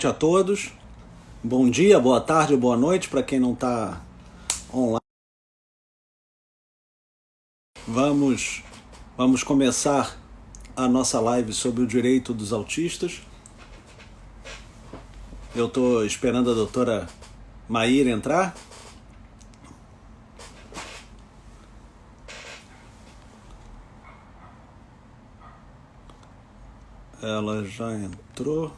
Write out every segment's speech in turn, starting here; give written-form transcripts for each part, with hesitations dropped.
A todos. Bom dia, boa tarde, boa noite para quem não está online. Vamos, vamos começar a nossa live sobre o direito dos autistas. Eu estou esperando a doutora Maíra entrar. Ela já entrou.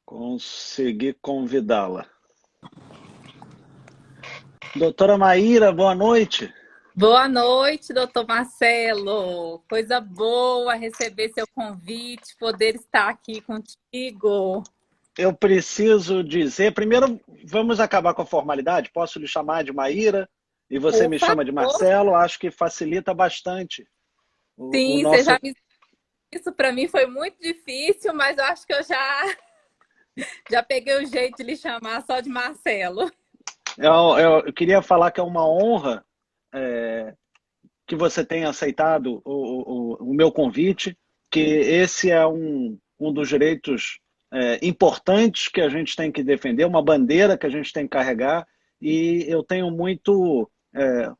Consegui convidá-la. Doutora Maíra, boa noite. Boa noite, doutor Marcelo. Coisa boa receber seu convite, poder estar aqui contigo. Eu preciso dizer, primeiro vamos acabar com a formalidade. Posso lhe chamar de Maíra e você Por me chama de favor. Marcelo. Acho que facilita bastante o Sim, você nosso. já me... Isso para mim foi muito difícil, mas eu acho que eu já peguei o jeito de lhe chamar só de Marcelo. Eu queria falar que é uma honra é, que você tenha aceitado o meu convite, que esse é um dos direitos importantes que a gente tem que defender, uma bandeira que a gente tem que carregar, e eu tenho muito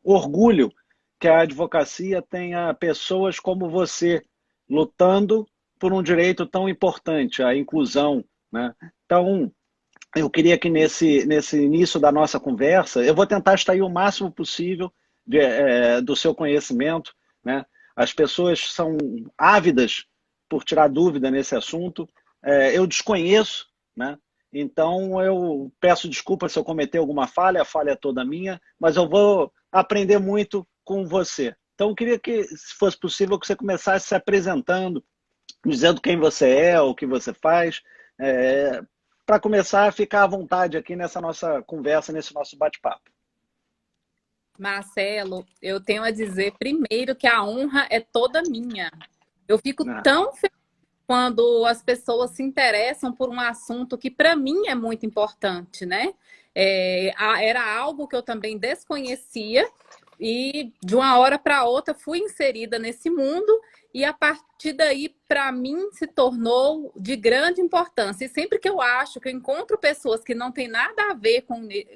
orgulho que a advocacia tenha pessoas como você lutando por um direito tão importante, a inclusão, né? Então, eu queria que nesse início da nossa conversa, eu vou tentar extrair o máximo possível do seu conhecimento, né? As pessoas são ávidas por tirar dúvida nesse assunto. Eu desconheço, né? Então eu peço desculpa se eu cometer alguma falha, a falha é toda minha, mas eu vou aprender muito com você. Então eu queria que, se fosse possível, que você começasse se apresentando, dizendo quem você é, o que você faz, para começar a ficar à vontade aqui nessa nossa conversa, nesse nosso bate-papo. Marcelo, eu tenho a dizer primeiro que a honra é toda minha. Eu fico Ah, tão feliz quando as pessoas se interessam por um assunto que para mim é muito importante, né? Era algo que eu também desconhecia e de uma hora para outra fui inserida nesse mundo e a partir daí para mim se tornou de grande importância. E sempre que eu acho que eu encontro pessoas que não têm nada a ver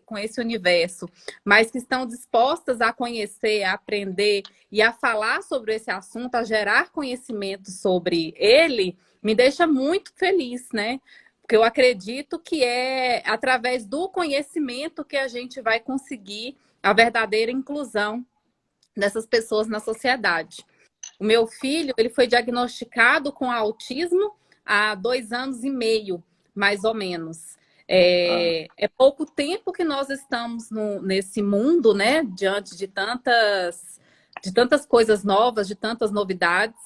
com esse universo, mas que estão dispostas a conhecer, a aprender e a falar sobre esse assunto, a gerar conhecimento sobre ele, me deixa muito feliz, né? Porque eu acredito que é através do conhecimento que a gente vai conseguir a verdadeira inclusão dessas pessoas na sociedade. O meu filho, ele foi diagnosticado com autismo há 2 anos e meio, mais ou menos. ah, É pouco tempo que nós estamos nesse mundo, né? Diante de tantas coisas novas, de tantas novidades.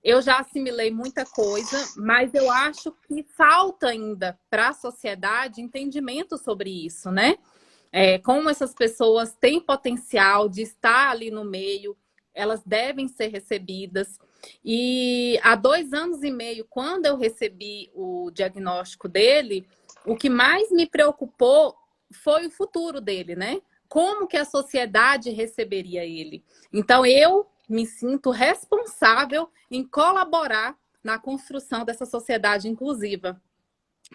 Eu já assimilei muita coisa, mas eu acho que falta ainda para a sociedade entendimento sobre isso, né? Como essas pessoas têm potencial de estar ali no meio, elas devem ser recebidas. E há 2 anos e meio, quando eu recebi o diagnóstico dele, o que mais me preocupou foi o futuro dele, né? Como que a sociedade receberia ele? Então, eu me sinto responsável em colaborar na construção dessa sociedade inclusiva.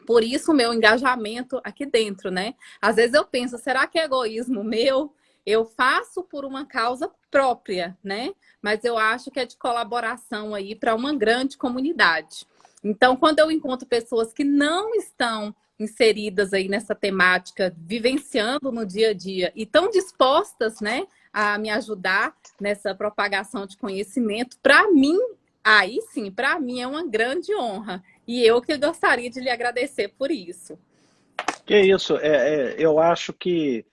Por isso o meu engajamento aqui dentro, né? Às vezes eu penso, será que é egoísmo meu? Eu faço por uma causa própria, né? Mas eu acho que é de colaboração aí para uma grande comunidade. Então, quando eu encontro pessoas que não estão inseridas aí nessa temática, vivenciando no dia a dia e estão dispostas, né, a me ajudar nessa propagação de conhecimento, para mim, aí sim, para mim é uma grande honra. E eu que gostaria de lhe agradecer por isso. que isso, eu acho que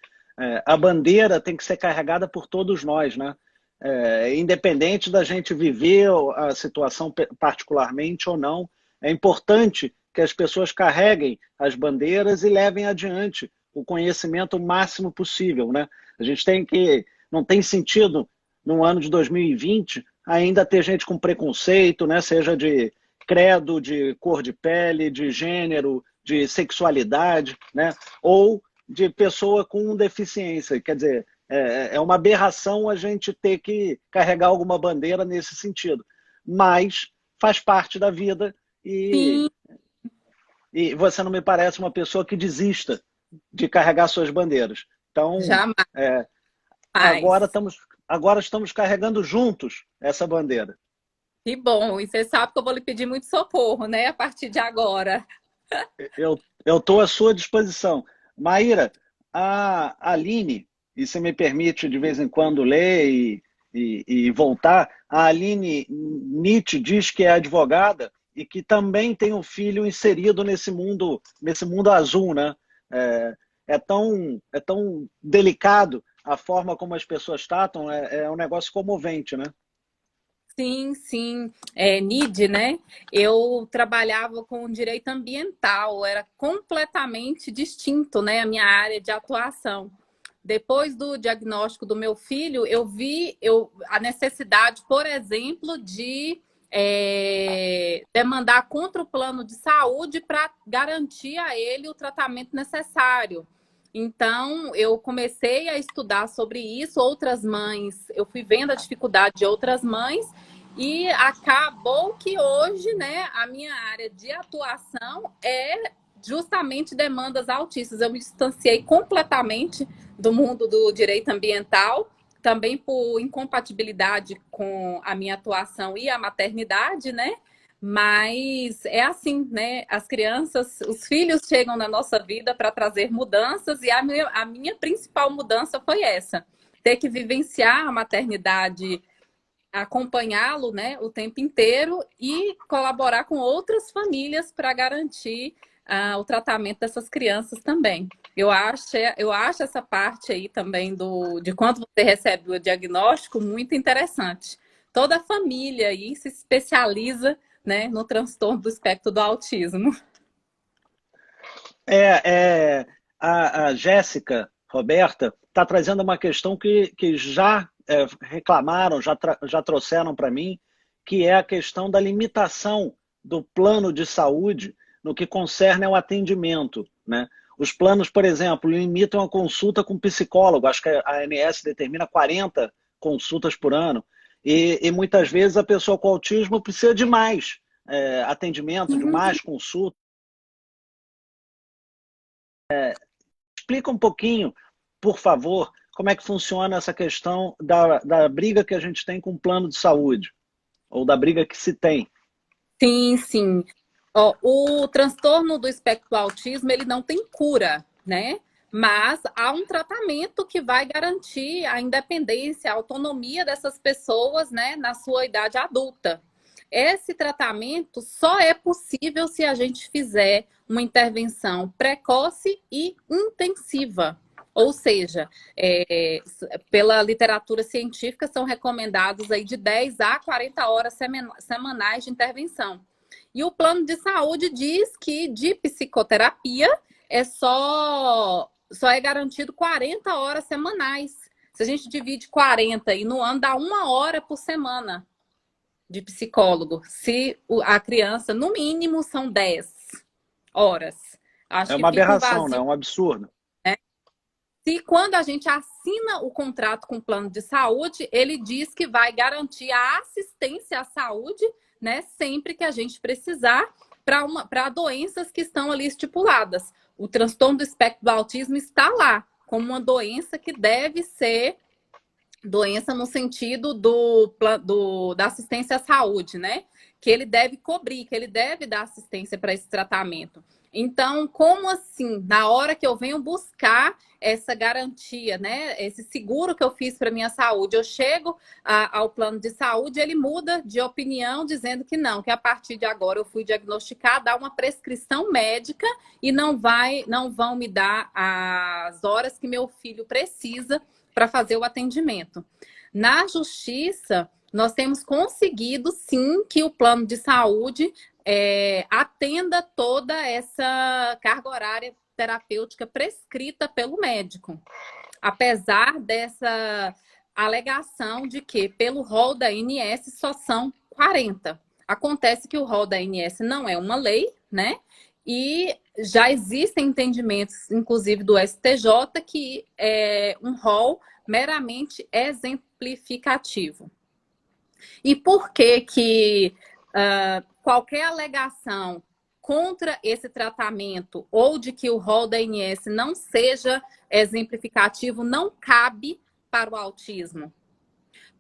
a bandeira tem que ser carregada por todos nós, né? Independente da gente viver a situação particularmente ou não, é importante que as pessoas carreguem as bandeiras e levem adiante o conhecimento o máximo possível, né? A gente tem que, não tem sentido no ano de 2020 ainda ter gente com preconceito, né? Seja de credo, de cor de pele, de gênero, de sexualidade, né? Ou de pessoa com deficiência. Quer dizer, é uma aberração a gente ter que carregar alguma bandeira nesse sentido. Mas faz parte da vida e, Sim, e você não me parece uma pessoa que desista de carregar suas bandeiras. Então, jamais. é, agora estamos carregando juntos essa bandeira. Que bom. E você sabe que eu vou lhe pedir muito socorro, né? A partir de agora. Eu estou à sua disposição. Maíra, a Aline, e se me permite de vez em quando ler e voltar, a Aline Nietzsche diz que é advogada e que também tem um filho inserido nesse mundo azul, né? É, é tão delicado a forma como as pessoas tratam, é um negócio comovente, né? Sim, sim. NID, né? Eu trabalhava com direito ambiental, era completamente distinto, né, a minha área de atuação. Depois do diagnóstico do meu filho, eu vi a necessidade, por exemplo, de demandar contra o plano de saúde para garantir a ele o tratamento necessário. Então, eu comecei a estudar sobre isso. Outras mães, eu fui vendo a dificuldade de outras mães e acabou que hoje, né, a minha área de atuação é justamente demandas autistas. Eu me distanciei completamente do mundo do direito ambiental, também por incompatibilidade com a minha atuação e a maternidade, né? Mas é assim, né? As crianças, os filhos chegam na nossa vida para trazer mudanças, e a minha principal mudança foi essa: ter que vivenciar a maternidade, acompanhá-lo, né, o tempo inteiro e colaborar com outras famílias para garantir o tratamento dessas crianças também. Eu acho essa parte aí também de quando você recebe o diagnóstico muito interessante. Toda a família aí se especializa, né, no transtorno do espectro do autismo. A Jéssica Roberta está trazendo uma questão que já reclamaram, já trouxeram para mim, que é a questão da limitação do plano de saúde no que concerne ao atendimento, né? Os planos, por exemplo, limitam a consulta com psicólogo, acho que a ANS determina 40 consultas por ano, e muitas vezes a pessoa com autismo precisa de mais atendimento, de mais consulta. Explica um pouquinho, por favor, como é que funciona essa questão da briga que a gente tem com o plano de saúde, ou da briga que se tem. Sim, sim. Ó, o transtorno do espectro do autismo, ele não tem cura, né? Mas há um tratamento que vai garantir a independência, a autonomia dessas pessoas, né, na sua idade adulta. Esse tratamento só é possível se a gente fizer uma intervenção precoce e intensiva. Ou seja, pela literatura científica, são recomendados aí de 10 a 40 horas semanais de intervenção. E o plano de saúde diz que de psicoterapia só é garantido 40 horas semanais. Se a gente divide 40 e no ano dá 1 hora por semana de psicólogo. Se a criança, no mínimo, são 10 horas. É Acho que uma fica um aberração, né? É vazio. um absurdo. Se quando a gente assina o contrato com o plano de saúde, ele diz que vai garantir a assistência à saúde, né, sempre que a gente precisar, para doenças que estão ali estipuladas. O transtorno do espectro do autismo está lá, como uma doença que deve ser doença no sentido da assistência à saúde, né? Que ele deve cobrir, que ele deve dar assistência para esse tratamento. Então, como assim, na hora que eu venho buscar essa garantia, né? Esse seguro que eu fiz para minha saúde, eu chego ao plano de saúde, ele muda de opinião, dizendo que não, que a partir de agora eu fui diagnosticada, dá uma prescrição médica e não vão me dar as horas que meu filho precisa para fazer o atendimento. Na justiça, nós temos conseguido, sim, que o plano de saúde atenda toda essa carga horária terapêutica prescrita pelo médico. Apesar dessa alegação de que, pelo rol da ANS, só são 40. Acontece que o rol da ANS não é uma lei, né? E já existem entendimentos, inclusive do STJ, que é um rol meramente exemplificativo. E por que qualquer alegação contra esse tratamento ou de que o rol da ANS não seja exemplificativo não cabe para o autismo.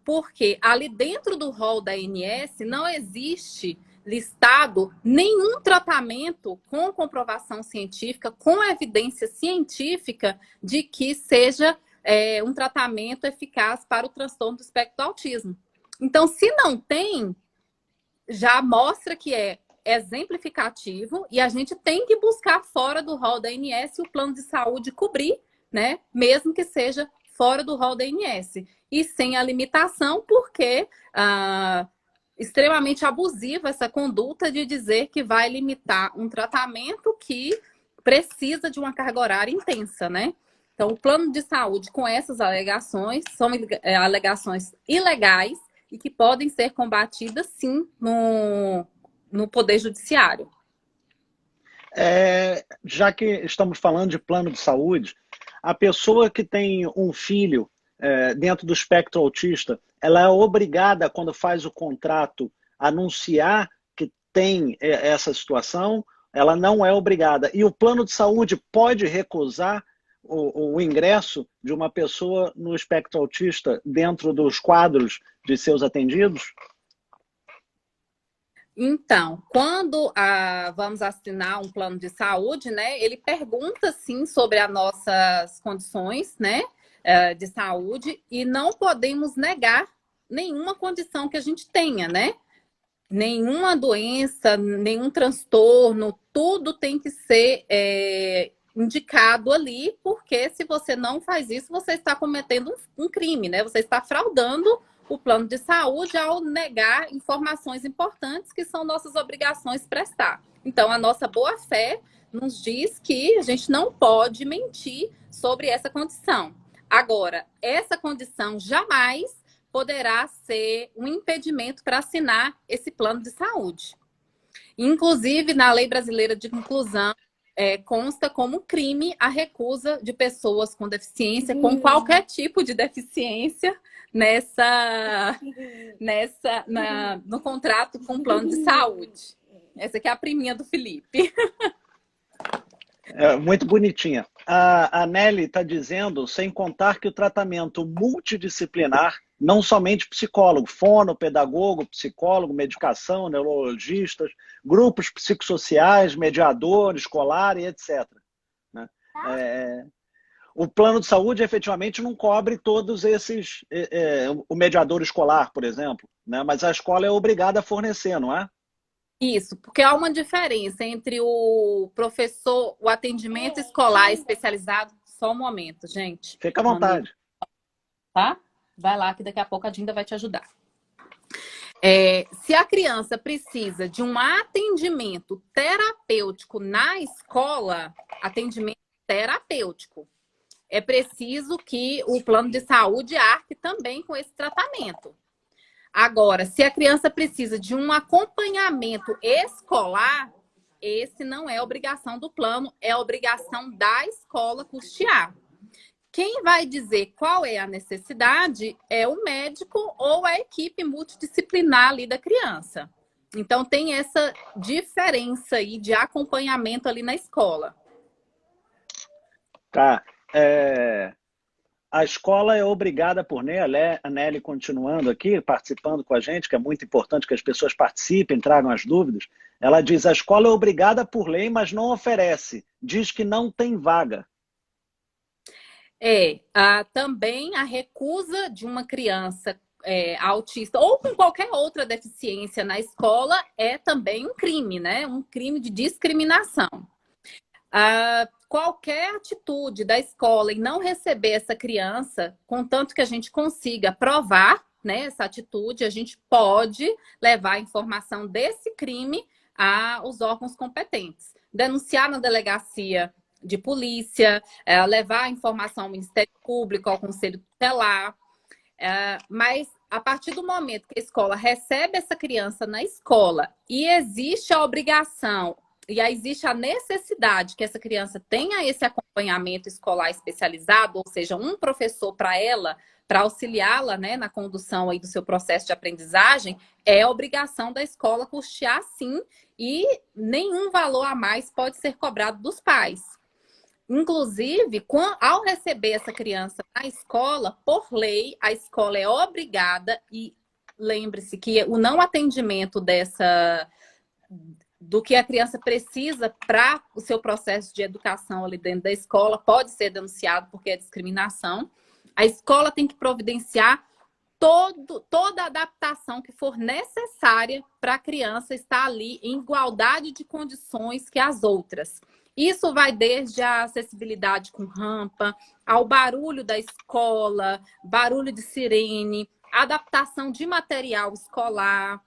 Porque ali dentro do rol da ANS não existe listado nenhum tratamento com comprovação científica, com evidência científica de que seja um tratamento eficaz para o transtorno do espectro do autismo. Então, se não tem, já mostra que é exemplificativo e a gente tem que buscar fora do rol da ANS o plano de saúde cobrir, né? Mesmo que seja fora do rol da ANS. E sem a limitação, porque extremamente abusiva essa conduta de dizer que vai limitar um tratamento que precisa de uma carga horária intensa, né? Então, o plano de saúde com essas alegações são alegações ilegais e que podem ser combatidas, sim, no Poder Judiciário. Já que estamos falando de plano de saúde, a pessoa que tem um filho dentro do espectro autista, ela é obrigada, quando faz o contrato, a anunciar que tem essa situação, ela não é obrigada. E o plano de saúde pode recusar o ingresso de uma pessoa no espectro autista dentro dos quadros de seus atendidos? Então, quando vamos assinar um plano de saúde, né, ele pergunta, sim, sobre as nossas condições, né, de saúde, e não podemos negar nenhuma condição que a gente tenha, né? Nenhuma doença, nenhum transtorno, tudo tem que ser indicado ali, porque se você não faz isso, você está cometendo um crime, né? Você está fraudando o plano de saúde ao negar informações importantes que são nossas obrigações prestar. Então, a nossa boa-fé nos diz que a gente não pode mentir sobre essa condição. Agora, essa condição jamais poderá ser um impedimento para assinar esse plano de saúde. Inclusive, na Lei Brasileira de Inclusão, consta como crime a recusa de pessoas com deficiência, com qualquer tipo de deficiência, no contrato com o plano de saúde. Essa aqui é a priminha do Felipe. Muito bonitinha. A Nelly está dizendo, sem contar que o tratamento multidisciplinar, não somente psicólogo, fonopedagogo, psicólogo, medicação, neurologistas, grupos psicossociais, mediador escolar e etc. Né? O plano de saúde efetivamente não cobre todos esses, o mediador escolar, por exemplo, né? Mas a escola é obrigada a fornecer, não é? Isso, porque há uma diferença entre o professor, o atendimento escolar especializado. Só um momento, gente. Fica à vontade. Tá? Vai lá que daqui a pouco a Dinda vai te ajudar. Se a criança precisa de um atendimento terapêutico na escola, atendimento terapêutico, é preciso que o plano de saúde arque também com esse tratamento. Agora, se a criança precisa de um acompanhamento escolar, esse não é obrigação do plano, é obrigação da escola custear. Quem vai dizer qual é a necessidade é o médico ou a equipe multidisciplinar ali da criança. Então, tem essa diferença aí de acompanhamento ali na escola. Tá. A escola é obrigada por lei, a Nelly continuando aqui, participando com a gente, que é muito importante que as pessoas participem, tragam as dúvidas. Ela diz, a escola é obrigada por lei, mas não oferece. Diz que não tem vaga. Também a recusa de uma criança autista ou com qualquer outra deficiência na escola é também um crime, né? Um crime de discriminação. Qualquer atitude da escola em não receber essa criança, contanto que a gente consiga provar, né, essa atitude, a gente pode levar a informação desse crime aos órgãos competentes. Denunciar na delegacia de polícia, levar a informação ao Ministério Público, ao Conselho Tutelar. Mas a partir do momento que a escola recebe essa criança na escola e existe a obrigação e aí existe a necessidade que essa criança tenha esse acompanhamento escolar especializado, ou seja, um professor para ela, para auxiliá-la, né, na condução aí do seu processo de aprendizagem, é obrigação da escola custear sim, e nenhum valor a mais pode ser cobrado dos pais. Inclusive, ao receber essa criança na escola, por lei, a escola é obrigada, e lembre-se que o não atendimento do que a criança precisa para o seu processo de educação ali dentro da escola pode ser denunciado porque é discriminação. A escola tem que providenciar toda a adaptação que for necessária para a criança estar ali em igualdade de condições que as outras. Isso vai desde a acessibilidade com rampa, ao barulho da escola, barulho de sirene, adaptação de material escolar,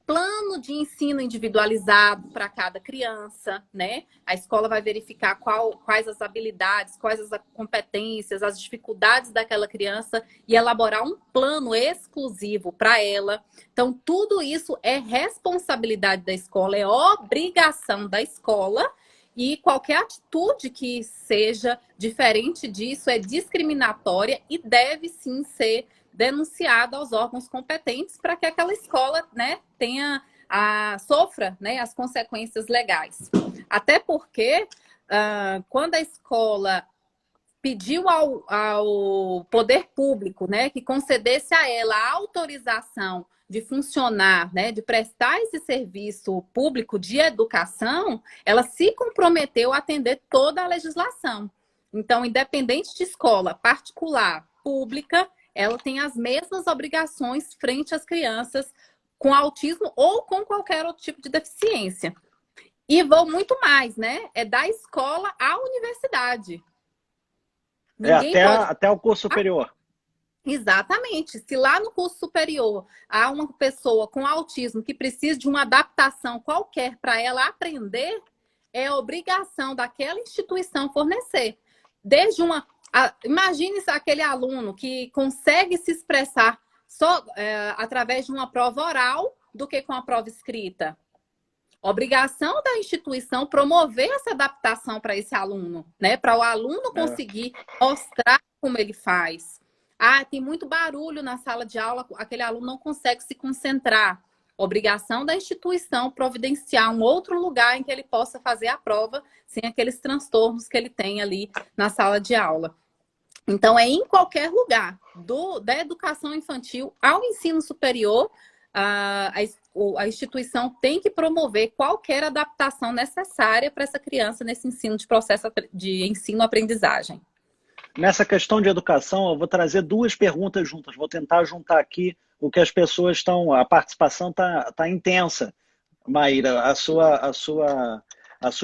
plano de ensino individualizado para cada criança, né? A escola vai verificar quais as habilidades, quais as competências, as dificuldades daquela criança e elaborar um plano exclusivo para ela. Então, tudo isso é responsabilidade da escola, é obrigação da escola, e qualquer atitude que seja diferente disso é discriminatória e deve sim ser denunciada aos órgãos competentes para que aquela escola, né, sofra, né, as consequências legais. Até porque, quando a escola pediu ao poder público, né, que concedesse a ela a autorização de funcionar, né, de prestar esse serviço público de educação, ela se comprometeu a atender toda a legislação. Então, independente de escola particular, pública, ela tem as mesmas obrigações frente às crianças com autismo ou com qualquer outro tipo de deficiência. E vou muito mais, né? É da escola à universidade. Até o curso superior. Exatamente. Se lá no curso superior há uma pessoa com autismo que precisa de uma adaptação qualquer para ela aprender, é obrigação daquela instituição fornecer. Desde imagine aquele aluno que consegue se expressar só através de uma prova oral do que com a prova escrita. Obrigação da instituição promover essa adaptação para esse aluno, né? Para o aluno conseguir mostrar como ele faz. Tem muito barulho na sala de aula, aquele aluno não consegue se concentrar. Obrigação da instituição providenciar um outro lugar em que ele possa fazer a prova sem aqueles transtornos que ele tem ali na sala de aula. Então, é em qualquer lugar, da educação infantil ao ensino superior, a instituição tem que promover qualquer adaptação necessária para essa criança nesse ensino de processo de ensino-aprendizagem. Nessa questão de educação, eu vou trazer duas perguntas juntas. Vou tentar juntar aqui o que as pessoas estão... A participação tá intensa, Maíra. A sua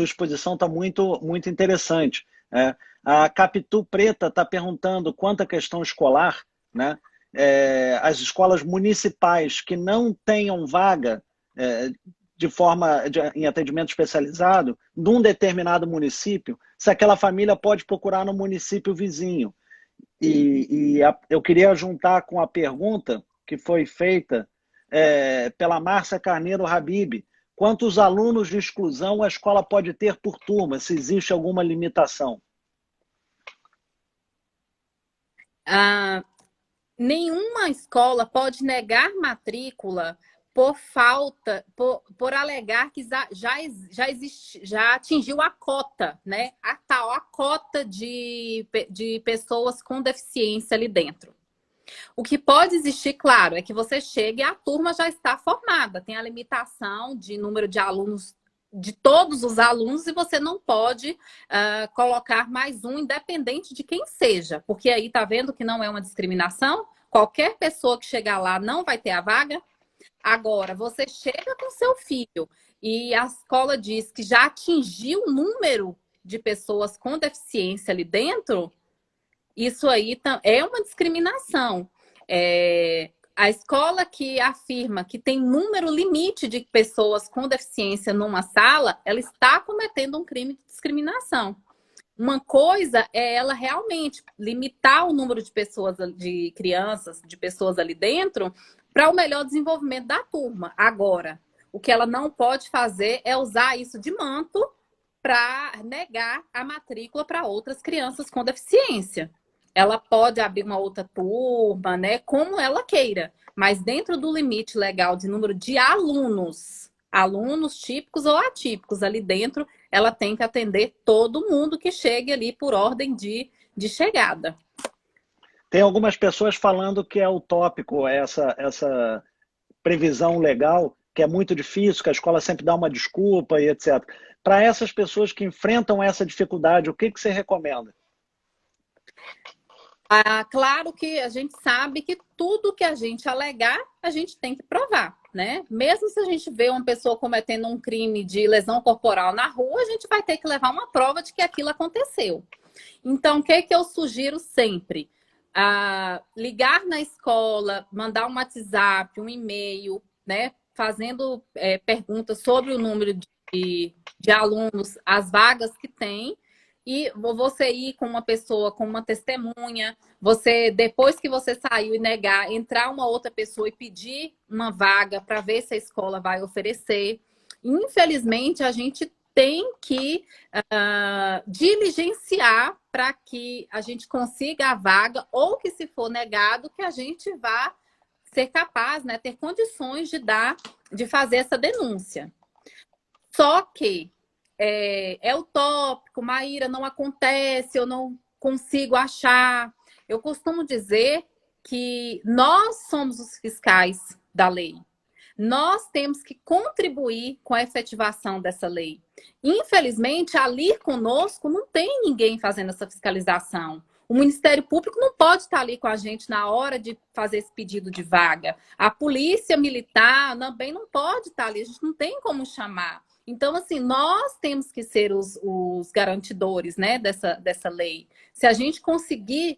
exposição está muito, muito interessante. A Capitu Preta está perguntando quanto à questão escolar, né? As escolas municipais que não tenham vaga em atendimento especializado num determinado município, se aquela família pode procurar no município vizinho. Eu queria juntar com a pergunta que foi feita pela Márcia Carneiro Habib. Quantos alunos de exclusão a escola pode ter por turma, se existe alguma limitação? Nenhuma escola pode negar matrícula por alegar que já atingiu a cota, né? A cota de pessoas com deficiência ali dentro. O que pode existir, claro, é que você chegue e a turma já está formada. Tem a limitação de número de alunos, de todos os alunos, e você não pode colocar mais um, independente de quem seja. Porque aí tá vendo que não é uma discriminação? Qualquer pessoa que chegar lá não vai ter a vaga. Agora, você chega com seu filho e a escola diz que já atingiu o número de pessoas com deficiência ali dentro, isso aí é uma discriminação. A escola que afirma que tem número limite de pessoas com deficiência numa sala, ela está cometendo um crime de discriminação. Uma coisa é ela realmente limitar o número de pessoas, de crianças, de pessoas ali dentro, para o melhor desenvolvimento da turma. Agora, o que ela não pode fazer é usar isso de manto para negar a matrícula para outras crianças com deficiência. Ela pode abrir uma outra turma, né, como ela queira, mas dentro do limite legal de número de alunos, alunos típicos ou atípicos ali dentro, ela tem que atender todo mundo que chegue ali por ordem de chegada. Tem algumas pessoas falando que é utópico essa previsão legal, que é muito difícil, que a escola sempre dá uma desculpa e etc. Para essas pessoas que enfrentam essa dificuldade, o que você recomenda? Claro que a gente sabe que tudo que a gente alegar, a gente tem que provar, né? Mesmo se a gente vê uma pessoa cometendo um crime de lesão corporal na rua, a gente vai ter que levar uma prova de que aquilo aconteceu. Então, o que eu sugiro sempre? Ligar na escola, mandar um WhatsApp, um e-mail, né? Fazendo perguntas sobre o número de alunos, as vagas que tem. E você ir com uma pessoa, com uma testemunha, você, depois que você saiu e negar, entrar uma outra pessoa e pedir uma vaga para ver se a escola vai oferecer. Infelizmente, a gente tem que diligenciar para que a gente consiga a vaga, ou que, se for negado, que a gente vá ser capaz, né, ter condições de fazer essa denúncia. Só que é utópico, Maíra, não acontece, eu não consigo achar. Eu costumo dizer que nós somos os fiscais da lei. Nós temos que contribuir com a efetivação dessa lei. Infelizmente, ali conosco não tem ninguém fazendo essa fiscalização. O Ministério Público não pode estar ali com a gente na hora de fazer esse pedido de vaga. A Polícia Militar também não pode estar ali, a gente não tem como chamar. Então, assim, nós temos que ser os garantidores, né, dessa lei. Se a gente conseguir,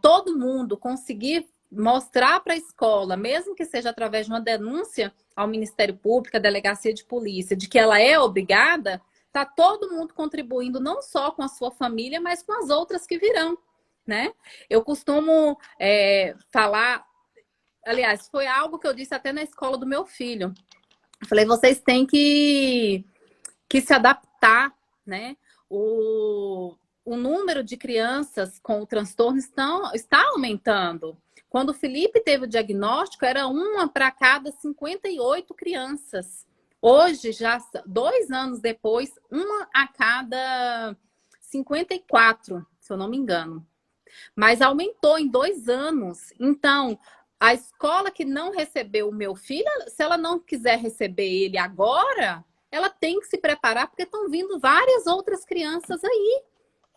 todo mundo conseguir mostrar para a escola, mesmo que seja através de uma denúncia ao Ministério Público, à Delegacia de Polícia, de que ela é obrigada, está todo mundo contribuindo não só com a sua família, mas com as outras que virão, né? Eu costumo falar, aliás, foi algo que eu disse até na escola do meu filho. Eu falei, vocês têm que se adaptar, né? O número de crianças com o transtorno está aumentando. Quando o Felipe teve o diagnóstico, era uma para cada 58 crianças. Hoje, já 2 anos depois, uma a cada 54, se eu não me engano. Mas aumentou em 2 anos. Então, a escola que não recebeu o meu filho, se ela não quiser receber ele agora, ela tem que se preparar, porque estão vindo várias outras crianças aí.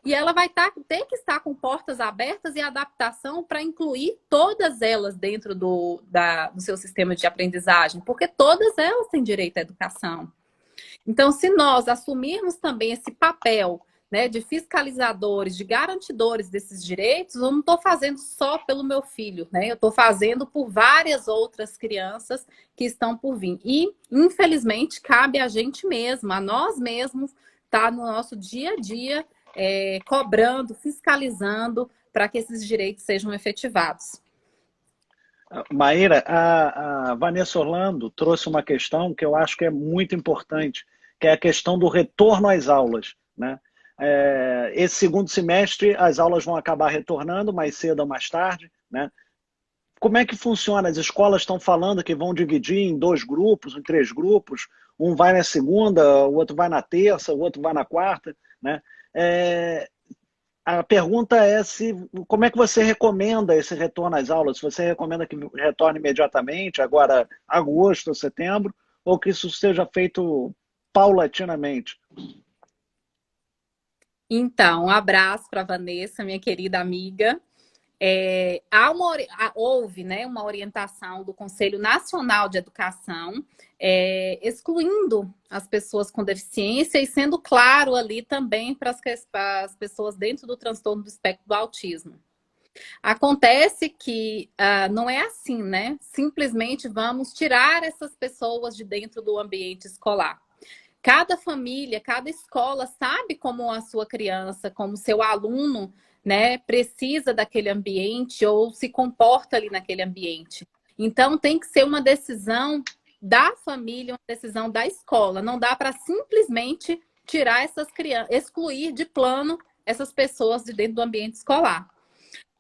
E ela vai ter que estar com portas abertas e adaptação para incluir todas elas dentro do seu sistema de aprendizagem, porque todas elas têm direito à educação. Então, se nós assumirmos também esse papel, né, de fiscalizadores, de garantidores desses direitos, eu não estou fazendo só pelo meu filho, né? Eu estou fazendo por várias outras crianças que estão por vir. E, infelizmente, cabe a gente mesmo, a nós mesmos, estar no nosso dia a dia, cobrando, fiscalizando, para que esses direitos sejam efetivados. Maíra, a Vanessa Orlando trouxe uma questão que eu acho que é muito importante, que é a questão do retorno às aulas, né? Esse segundo semestre as aulas vão acabar retornando mais cedo ou mais tarde, né? Como é que funciona? As escolas estão falando que vão dividir em 2 grupos, em 3 grupos, um vai na segunda, o outro vai na terça, o outro vai na quarta, né? A pergunta é como é que você recomenda esse retorno às aulas? Se você recomenda que retorne imediatamente, agora agosto, setembro, ou que isso seja feito paulatinamente? Então, um abraço para a Vanessa, minha querida amiga. Houve, né, uma orientação do Conselho Nacional de Educação, excluindo as pessoas com deficiência e sendo claro ali também para as pessoas dentro do transtorno do espectro do autismo. Acontece que não é assim, né? Simplesmente vamos tirar essas pessoas de dentro do ambiente escolar. Cada família, cada escola sabe como a sua criança, como o seu aluno, né, precisa daquele ambiente ou se comporta ali naquele ambiente. Então, tem que ser uma decisão da família, uma decisão da escola. Não dá para simplesmente tirar essas crianças, excluir de plano essas pessoas de dentro do ambiente escolar.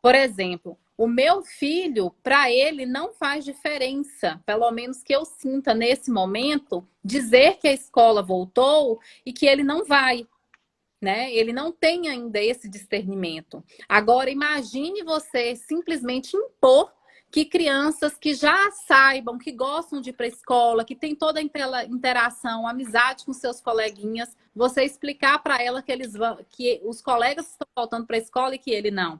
Por exemplo, o meu filho, para ele, não faz diferença, pelo menos que eu sinta nesse momento, dizer que a escola voltou e que ele não vai, né? Ele não tem ainda esse discernimento. Agora, imagine você simplesmente impor que crianças que já saibam, que gostam de ir para a escola, que tem toda a interação, amizade com seus coleguinhas, você explicar para ela que eles vão, que os colegas estão voltando para a escola e que ele não.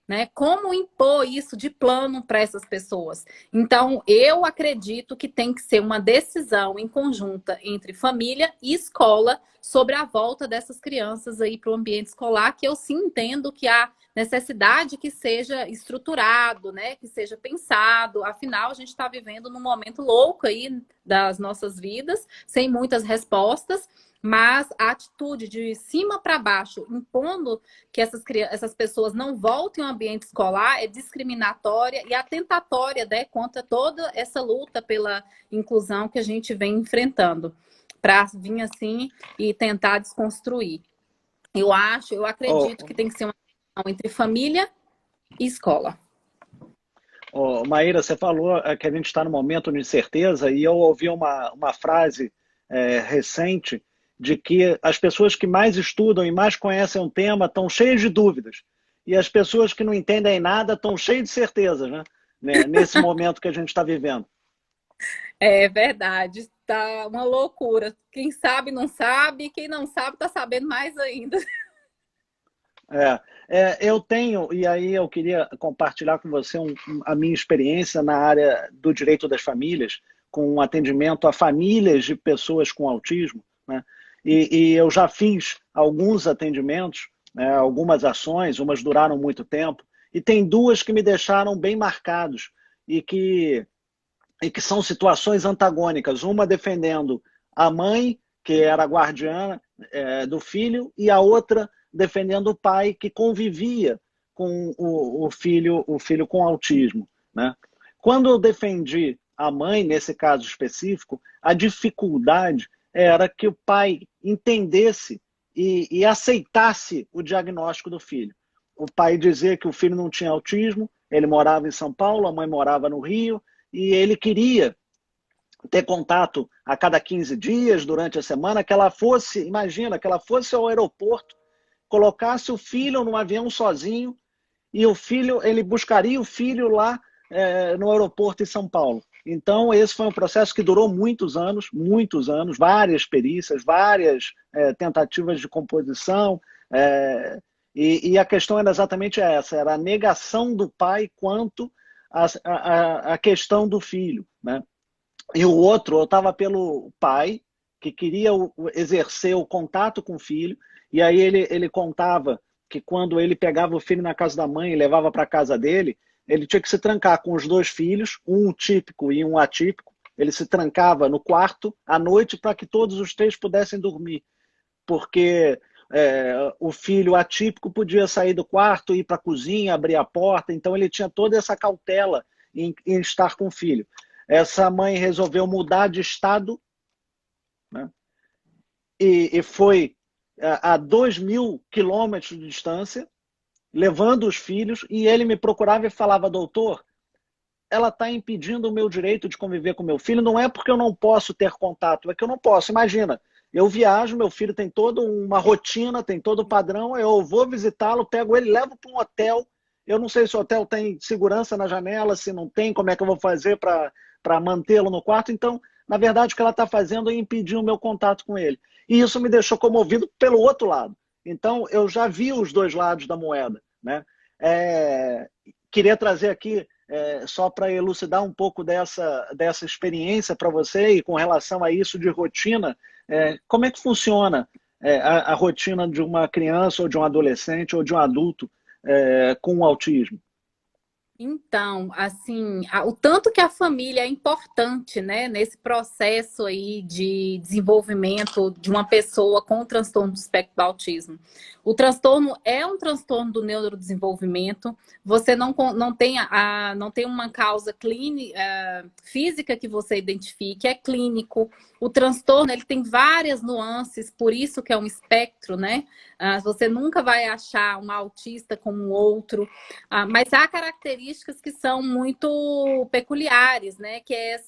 Né? Como impor isso de plano para essas pessoas? Então, eu acredito que tem que ser uma decisão em conjunta entre família e escola sobre a volta dessas crianças aí para o ambiente escolar, que eu sim entendo que há necessidade que seja estruturado, né? Que seja pensado. Afinal, a gente está vivendo num momento louco aí das nossas vidas, sem muitas respostas. Mas a atitude de cima para baixo, impondo que essas pessoas não voltem ao ambiente escolar, é discriminatória e atentatória, né, contra toda essa luta pela inclusão que a gente vem enfrentando, para vir assim e tentar desconstruir. Eu acredito que tem que ser uma relação entre família e escola. Maíra, você falou que a gente está num momento de incerteza e eu ouvi uma frase recente de que as pessoas que mais estudam e mais conhecem um tema estão cheias de dúvidas. E as pessoas que não entendem nada estão cheias de certezas, né? Nesse momento que a gente está vivendo. É verdade, está uma loucura. Quem sabe não sabe, quem não sabe está sabendo mais ainda. Eu tenho, e aí eu queria compartilhar com você a minha experiência na área do direito das famílias, com um atendimento a famílias de pessoas com autismo, né? E eu já fiz alguns atendimentos, né, algumas ações, umas duraram muito tempo, e tem duas que me deixaram bem marcados e que são situações antagônicas. Uma defendendo a mãe, que era a guardiã do filho, e a outra defendendo o pai, que convivia com o filho com autismo, né? Quando eu defendi a mãe, nesse caso específico, a dificuldade era que o pai entendesse e aceitasse o diagnóstico do filho. O pai dizia que o filho não tinha autismo, ele morava em São Paulo, a mãe morava no Rio, e ele queria ter contato a cada 15 dias, durante a semana, que ela fosse, imagina, que ela fosse ao aeroporto, colocasse o filho num avião sozinho, e o filho, ele buscaria o filho lá no aeroporto em São Paulo. Então, esse foi um processo que durou muitos anos, várias perícias, várias tentativas de composição, e a questão era exatamente essa, era a negação do pai quanto à questão do filho, né? E o outro, eu estava pelo pai, que queria exercer o contato com o filho, e aí ele contava que quando ele pegava o filho na casa da mãe e levava para a casa dele, ele tinha que se trancar com os dois filhos, um típico e um atípico. Ele se trancava no quarto à noite para que todos os três pudessem dormir, porque o filho atípico podia sair do quarto, ir para a cozinha, abrir a porta, então ele tinha toda essa cautela em estar com o filho. Essa mãe resolveu mudar de estado, né? E foi a 2.000 quilômetros de distância, levando os filhos, e ele me procurava e falava: doutor, ela está impedindo o meu direito de conviver com meu filho, não é porque eu não posso ter contato, é que eu não posso. Imagina, eu viajo, meu filho tem toda uma rotina, tem todo o padrão, eu vou visitá-lo, pego ele, levo para um hotel, eu não sei se o hotel tem segurança na janela, se não tem, como é que eu vou fazer para mantê-lo no quarto. Então, na verdade, o que ela está fazendo é impedir o meu contato com ele. E isso me deixou comovido pelo outro lado. Então, eu já vi os dois lados da moeda, né? Queria trazer aqui, só para elucidar um pouco dessa experiência para você, e com relação a isso de rotina, como é que funciona a rotina de uma criança, ou de um adolescente, ou de um adulto com autismo? Então, assim, o tanto que a família é importante, né, nesse processo aí de desenvolvimento de uma pessoa com transtorno do espectro do autismo. O transtorno é um transtorno do neurodesenvolvimento. Você não tem, não tem uma causa clínica, física que você identifique, é clínico. O transtorno ele tem várias nuances, por isso que é um espectro, né? Você nunca vai achar um autista como um outro, mas há características que são muito peculiares, né? Que é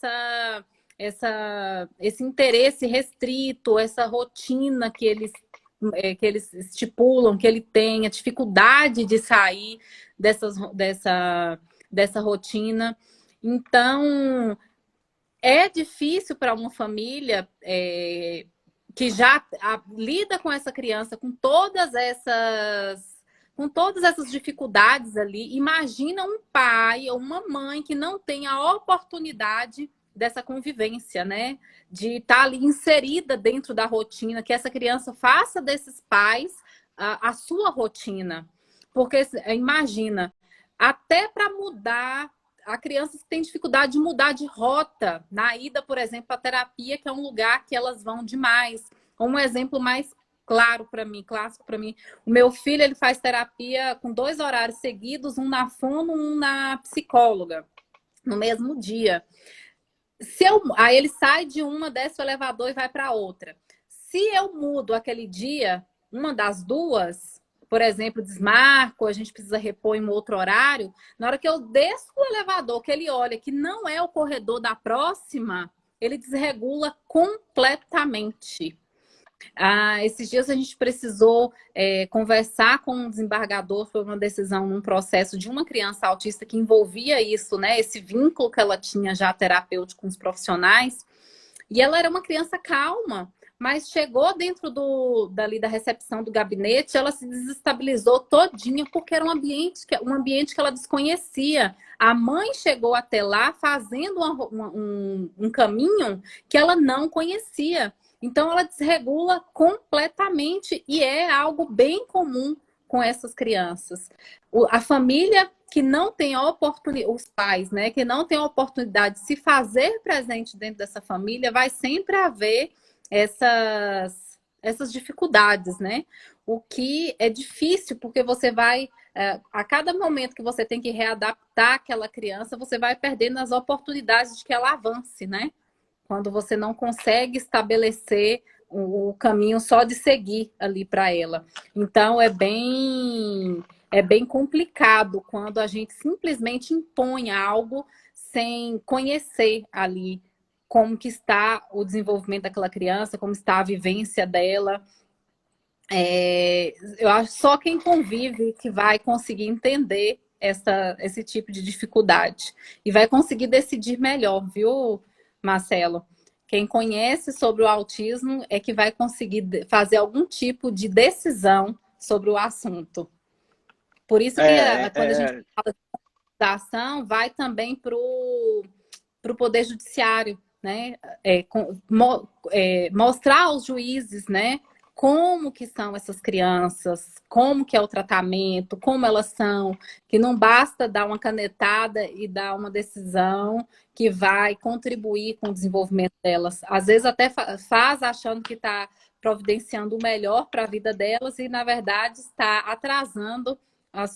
esse interesse restrito, essa rotina que eles estipulam, que ele tem, a dificuldade de sair dessa rotina. Então, é difícil para uma família que já lida com essa criança, com todas essas dificuldades ali. Imagina um pai ou uma mãe que não tem a oportunidade dessa convivência, né? De estar ali inserida dentro da rotina, que essa criança faça desses pais a sua rotina. Porque, imagina, até para mudar, a criança tem dificuldade de mudar de rota na ida, por exemplo, à terapia, que é um lugar que elas vão demais. Um exemplo mais claro para mim, clássico para mim, o meu filho ele faz terapia com 2 horários seguidos, um na fono, um na psicóloga, no mesmo dia. Aí ele sai de uma, desce o elevador e vai para outra. Se eu mudo aquele dia, uma das duas, por exemplo, desmarco, a gente precisa repor em um outro horário, na hora que eu desço o elevador, que ele olha que não é o corredor da próxima, ele desregula completamente. Esses dias a gente precisou conversar com um desembargador sobre uma decisão num processo de uma criança autista que envolvia isso, né? Esse vínculo que ela tinha já terapêutico com os profissionais. E ela era uma criança calma, mas chegou dentro da recepção do gabinete, ela se desestabilizou todinha porque era um ambiente que ela desconhecia. A mãe chegou até lá fazendo um caminho que ela não conhecia. Então, ela desregula completamente e é algo bem comum com essas crianças. A família que não tem a oportunidade, os pais, né, que não tem a oportunidade de se fazer presente dentro dessa família, vai sempre haver essas dificuldades, né? O que é difícil, porque você vai, a cada momento que você tem que readaptar aquela criança, você vai perdendo as oportunidades de que ela avance, né? Quando você não consegue estabelecer o caminho só de seguir ali para ela. Então, é bem complicado quando a gente simplesmente impõe algo sem conhecer ali como que está o desenvolvimento daquela criança, como está a vivência dela. Eu acho só quem convive que vai conseguir entender esse tipo de dificuldade e vai conseguir decidir melhor, viu, Marcelo? Quem conhece sobre o autismo é que vai conseguir fazer algum tipo de decisão sobre o assunto. Por isso que quando a gente fala de ação, vai também para o Poder Judiciário, né? Mostrar aos juízes, né? Como que são essas crianças, como que é o tratamento, como elas são, que não basta dar uma canetada e dar uma decisão que vai contribuir com o desenvolvimento delas. Às vezes até faz achando que está providenciando o melhor para a vida delas e, na verdade, está atrasando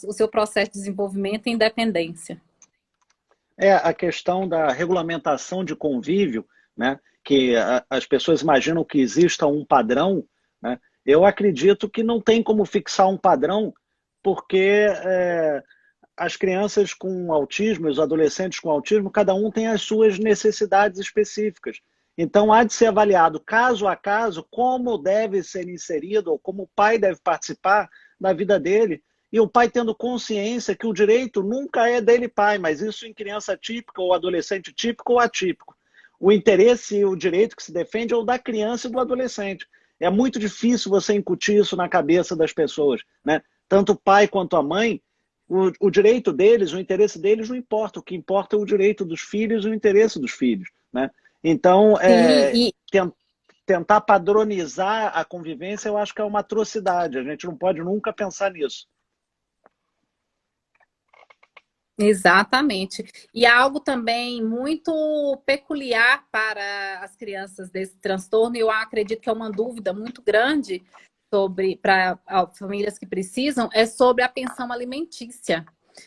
o seu processo de desenvolvimento e independência. A questão da regulamentação de convívio, né? Que as pessoas imaginam que exista um padrão, né? Eu acredito que não tem como fixar um padrão, porque as crianças com autismo, os adolescentes com autismo, cada um tem as suas necessidades específicas. Então, há de ser avaliado caso a caso como deve ser inserido ou como o pai deve participar da vida dele. E o pai tendo consciência que o direito nunca é dele pai, mas isso em criança típica ou adolescente típico ou atípico. O interesse e o direito que se defende é o da criança e do adolescente. É muito difícil você incutir isso na cabeça das pessoas, né? Tanto o pai quanto a mãe, o direito deles, o interesse deles não importa. O que importa é o direito dos filhos e o interesse dos filhos, né? Então, tentar padronizar a convivência, eu acho que é uma atrocidade. A gente não pode nunca pensar nisso. Exatamente. E algo também muito peculiar para as crianças desse transtorno, e eu acredito que é uma dúvida muito grande sobre para famílias que precisam é sobre a pensão alimentícia.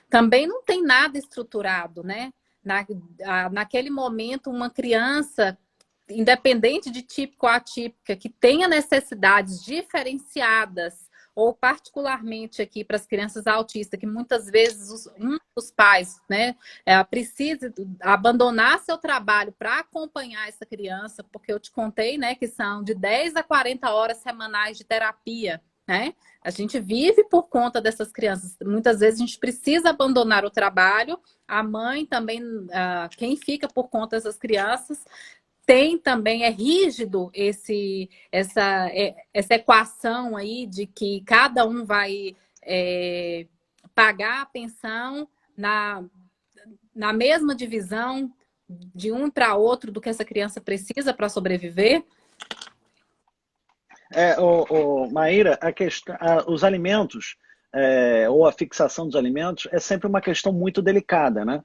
Também não tem nada estruturado, né? Naquele momento, uma criança, independente de típico ou atípica, que tenha necessidades diferenciadas, ou particularmente aqui para as crianças autistas, que muitas vezes um dos pais, né, precisa abandonar seu trabalho para acompanhar essa criança, porque eu te contei, né, que são de 10 a 40 horas semanais de terapia, né? A gente vive por conta dessas crianças. Muitas vezes a gente precisa abandonar o trabalho, a mãe também, quem fica por conta dessas crianças, tem também, é rígido essa equação aí de que cada um vai pagar a pensão na mesma divisão de um para outro do que essa criança precisa para sobreviver. Maíra, os alimentos, ou a fixação dos alimentos, é sempre uma questão muito delicada, né?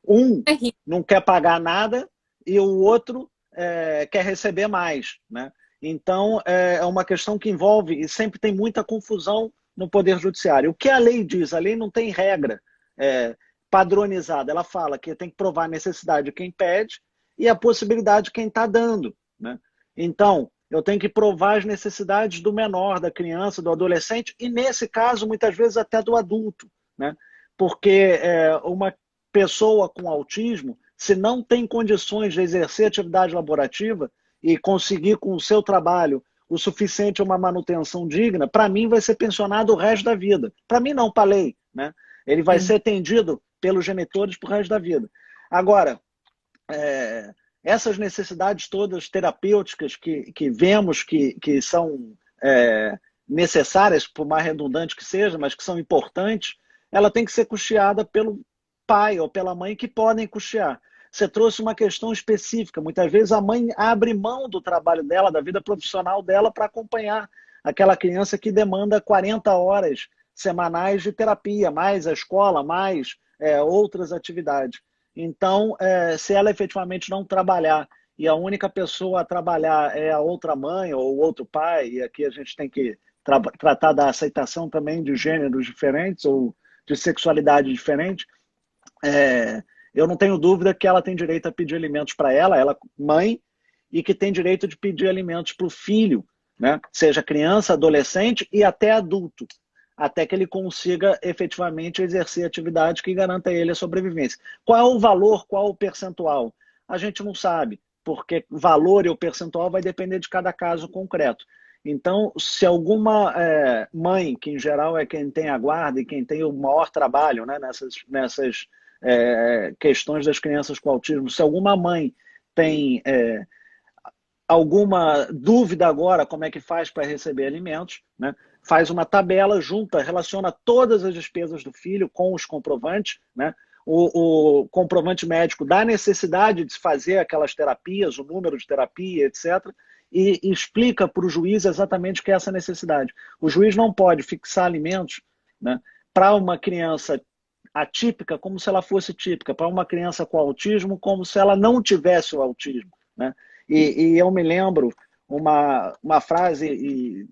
Um não quer pagar nada e o outro quer receber mais, né? Então, é uma questão que envolve, e sempre tem muita confusão no Poder Judiciário. O que a lei diz? A lei não tem regra padronizada. Ela fala que tem que provar a necessidade de quem pede e a possibilidade de quem está dando, né? Então, eu tenho que provar as necessidades do menor, da criança, do adolescente, e nesse caso, muitas vezes, até do adulto, né? Porque uma pessoa com autismo, se não tem condições de exercer atividade laborativa e conseguir com o seu trabalho o suficiente uma manutenção digna, para mim vai ser pensionado o resto da vida. Para mim não, para a lei, né? Ele vai ser atendido pelos genitores pro resto da vida. Agora, essas necessidades todas terapêuticas que vemos que são necessárias, por mais redundante que seja, mas que são importantes, ela tem que ser custeada pelo pai ou pela mãe, que podem custear. Você trouxe uma questão específica. Muitas vezes a mãe abre mão do trabalho dela, da vida profissional dela, para acompanhar aquela criança que demanda 40 horas semanais de terapia, mais a escola, mais outras atividades. Então, se ela efetivamente não trabalhar e a única pessoa a trabalhar é a outra mãe ou o outro pai, e aqui a gente tem que tratar da aceitação também de gêneros diferentes ou de sexualidade diferente, eu não tenho dúvida que ela tem direito a pedir alimentos para ela, mãe, e que tem direito de pedir alimentos para o filho, né? Seja criança, adolescente e até adulto, até que ele consiga efetivamente exercer atividade que garanta a ele a sobrevivência. Qual é o valor, qual é o percentual? A gente não sabe, porque o valor e o percentual vai depender de cada caso concreto. Então, se alguma mãe, que em geral é quem tem a guarda e quem tem o maior trabalho, né, nessas questões das crianças com autismo, se alguma mãe tem alguma dúvida agora como é que faz para receber alimentos, né, faz uma tabela, junta, relaciona todas as despesas do filho com os comprovantes, né, o comprovante médico da necessidade de se fazer aquelas terapias, o número de terapia, etc., e explica para o juiz exatamente o que é essa necessidade. O juiz não pode fixar alimentos, né, para uma criança atípica como se ela fosse típica, para uma criança com autismo como se ela não tivesse o autismo, né? E eu me lembro uma frase, e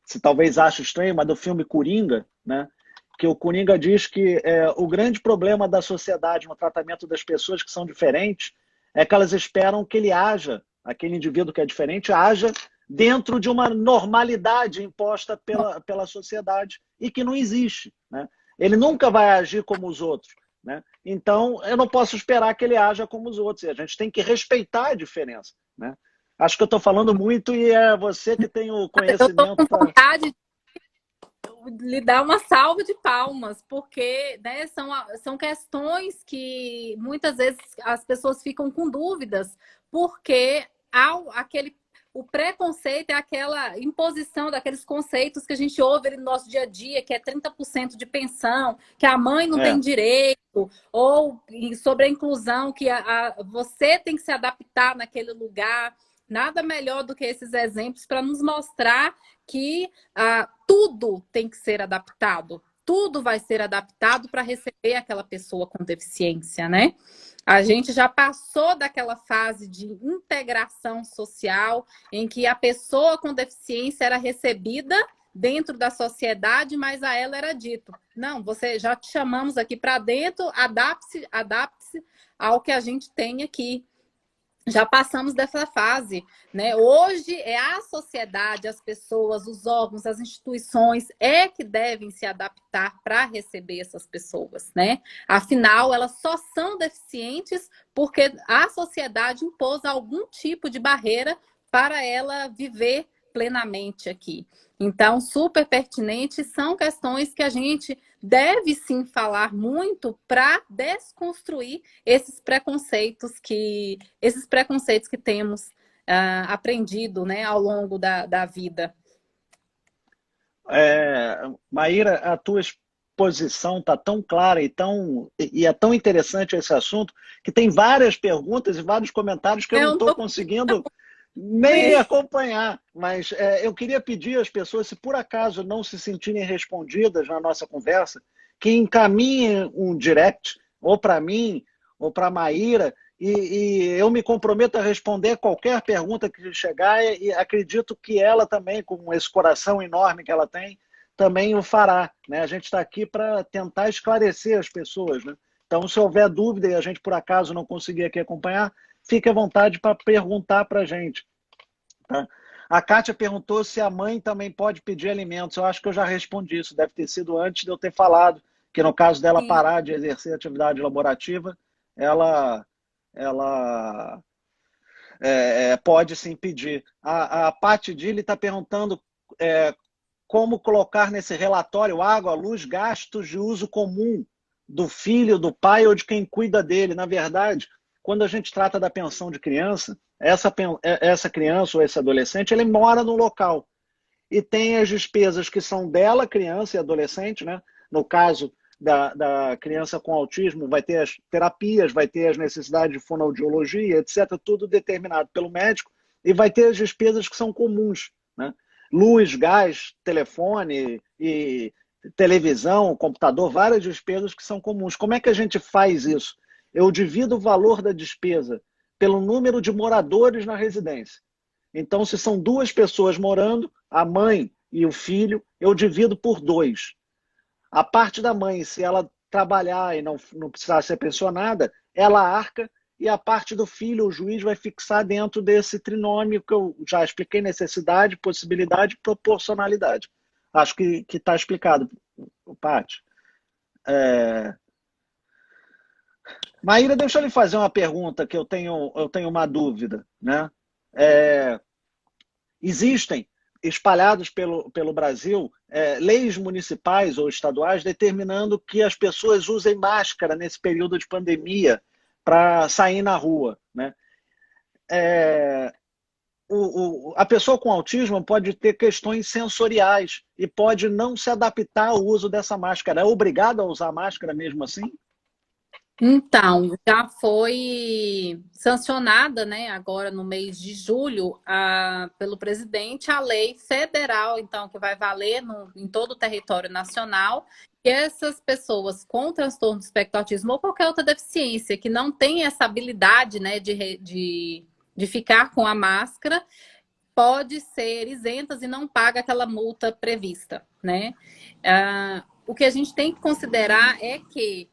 se talvez ache estranho, mas do filme Coringa, né? Que o Coringa diz que o grande problema da sociedade no tratamento das pessoas que são diferentes é que elas esperam que ele haja, aquele indivíduo que é diferente, haja dentro de uma normalidade imposta pela sociedade e que não existe, né? Ele nunca vai agir como os outros, né? Então, eu não posso esperar que ele haja como os outros. E a gente tem que respeitar a diferença, né? Acho que eu estou falando muito e é você que tem o conhecimento. Eu estou com vontade de lhe dar uma salva de palmas, porque, né, são questões que muitas vezes as pessoas ficam com dúvidas, porque o preconceito é aquela imposição daqueles conceitos que a gente ouve no nosso dia a dia, que é 30% de pensão, que a mãe não tem direito, ou sobre a inclusão, que você tem que se adaptar naquele lugar. Nada melhor do que esses exemplos para nos mostrar que tudo tem que ser adaptado. tudo vai ser adaptado para receber aquela pessoa com deficiência, né? A gente já passou daquela fase de integração social em que a pessoa com deficiência era recebida dentro da sociedade, mas a ela era dito: não, você já te chamamos aqui para dentro, adapte-se ao que a gente tem aqui. Já passamos dessa fase, né? Hoje é a sociedade, as pessoas, os órgãos, as instituições que devem se adaptar para receber essas pessoas, né? Afinal, elas só são deficientes porque a sociedade impôs algum tipo de barreira para ela viver plenamente aqui. Então, super pertinentes são questões que a gente deve sim falar muito para desconstruir esses preconceitos que temos aprendido, né, ao longo da vida. Maíra, a tua exposição está tão clara e é tão interessante esse assunto que tem várias perguntas e vários comentários que eu não estou conseguindo nem acompanhar. Mas eu queria pedir às pessoas, se por acaso não se sentirem respondidas na nossa conversa, que encaminhem um direct, ou para mim, ou para a Maíra, e eu me comprometo a responder qualquer pergunta que chegar, e acredito que ela também, com esse coração enorme que ela tem, também o fará, né? A gente está aqui para tentar esclarecer as pessoas, né? Então, se houver dúvida e a gente por acaso não conseguir aqui acompanhar, fique à vontade para perguntar para a gente. Tá? A Kátia perguntou se a mãe também pode pedir alimentos. Eu acho que eu já respondi isso. Deve ter sido antes de eu ter falado que no caso dela Sim. parar de exercer atividade laborativa, ela pode sim pedir. A Paty Dili está perguntando como colocar nesse relatório água, luz, gastos de uso comum do filho, do pai ou de quem cuida dele. Na verdade, quando a gente trata da pensão de criança, essa criança ou esse adolescente, ele mora no local e tem as despesas que são dela, criança e adolescente, né? No caso da criança com autismo, vai ter as terapias, vai ter as necessidades de fonoaudiologia, etc., tudo determinado pelo médico, e vai ter as despesas que são comuns, né? Luz, gás, telefone e televisão, computador, várias despesas que são comuns. Como é que a gente faz isso? Eu divido o valor da despesa pelo número de moradores na residência. Então, se são duas pessoas morando, a mãe e o filho, eu divido por 2. A parte da mãe, se ela trabalhar e não precisar ser pensionada, ela arca, e a parte do filho, o juiz vai fixar dentro desse trinômio que eu já expliquei: necessidade, possibilidade e proporcionalidade. Acho que está explicado, Paty. Maíra, deixa eu lhe fazer uma pergunta que eu tenho uma dúvida, né? Existem, espalhados pelo Brasil, leis municipais ou estaduais determinando que as pessoas usem máscara nesse período de pandemia para sair na rua, né? A pessoa com autismo pode ter questões sensoriais e pode não se adaptar ao uso dessa máscara. É obrigado a usar máscara mesmo assim? Então, já foi sancionada, né, agora no mês de julho, pelo presidente, a lei federal, então, que vai valer em todo o território nacional, que essas pessoas com transtorno do espectro do autismo ou qualquer outra deficiência que não tem essa habilidade, né, de ficar com a máscara, pode ser isentas e não paga aquela multa prevista, né? O que a gente tem que considerar é que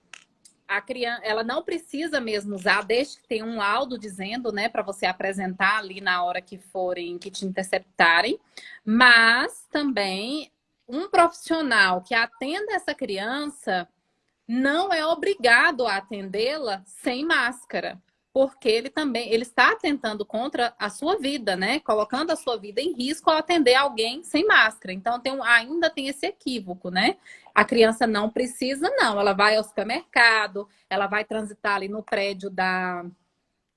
a criança, ela não precisa mesmo usar, desde que tenha um laudo dizendo, né, para você apresentar ali na hora que te interceptarem, mas também um profissional que atenda essa criança não é obrigado a atendê-la sem máscara, porque ele está atentando contra a sua vida, né? Colocando a sua vida em risco ao atender alguém sem máscara. Então ainda tem esse equívoco, né? A criança não precisa, não. Ela vai ao supermercado, ela vai transitar ali no prédio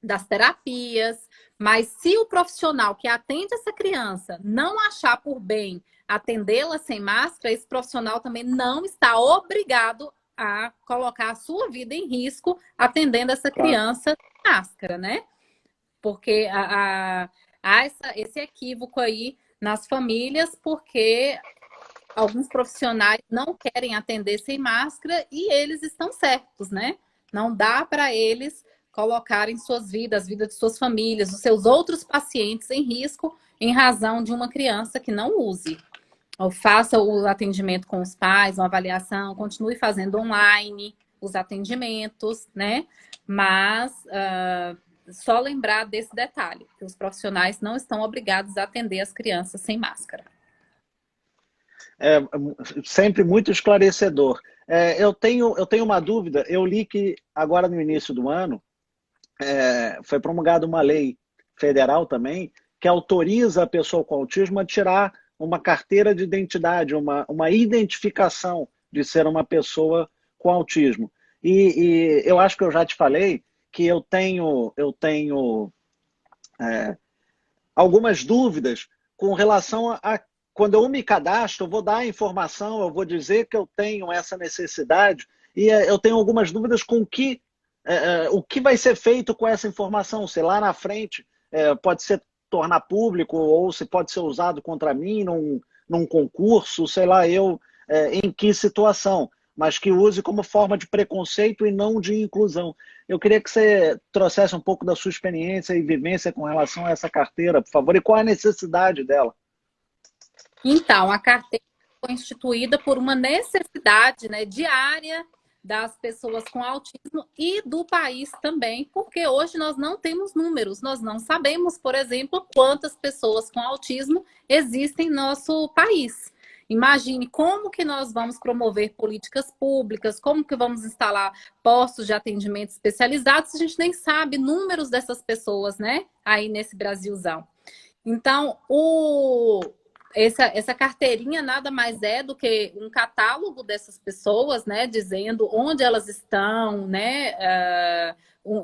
das terapias, mas se o profissional que atende essa criança não achar por bem atendê-la sem máscara, esse profissional também não está obrigado a colocar a sua vida em risco atendendo essa criança sem máscara, né? Porque há esse equívoco aí nas famílias, porque alguns profissionais não querem atender sem máscara e eles estão certos, né? Não dá para eles colocarem suas vidas, a vida de suas famílias, os seus outros pacientes em risco em razão de uma criança que não use. Ou faça o atendimento com os pais, uma avaliação, continue fazendo online os atendimentos, né? Mas só lembrar desse detalhe, que os profissionais não estão obrigados a atender as crianças sem máscara. É sempre muito esclarecedor. Eu tenho uma dúvida. Eu li que agora no início do ano foi promulgada uma lei federal também que autoriza a pessoa com autismo a tirar uma carteira de identidade, uma identificação de ser uma pessoa com autismo. E eu acho que eu já te falei que eu tenho algumas dúvidas com relação a quando eu me cadastro, eu vou dar a informação, eu vou dizer que eu tenho essa necessidade e eu tenho algumas dúvidas com o que vai ser feito com essa informação, se lá na frente pode ser tornar público ou se pode ser usado contra mim num concurso, sei lá em que situação, mas que use como forma de preconceito e não de inclusão. Eu queria que você trouxesse um pouco da sua experiência e vivência com relação a essa carteira, por favor, e qual a necessidade dela. Então, a carteira foi instituída por uma necessidade, né, diária das pessoas com autismo e do país também, porque hoje nós não temos números, nós não sabemos, por exemplo, quantas pessoas com autismo existem no nosso país. Imagine como que nós vamos promover políticas públicas, como que vamos instalar postos de atendimento especializados, se a gente nem sabe números dessas pessoas, né, aí nesse Brasilzão. Então, essa carteirinha nada mais é do que um catálogo dessas pessoas, né, dizendo onde elas estão, né,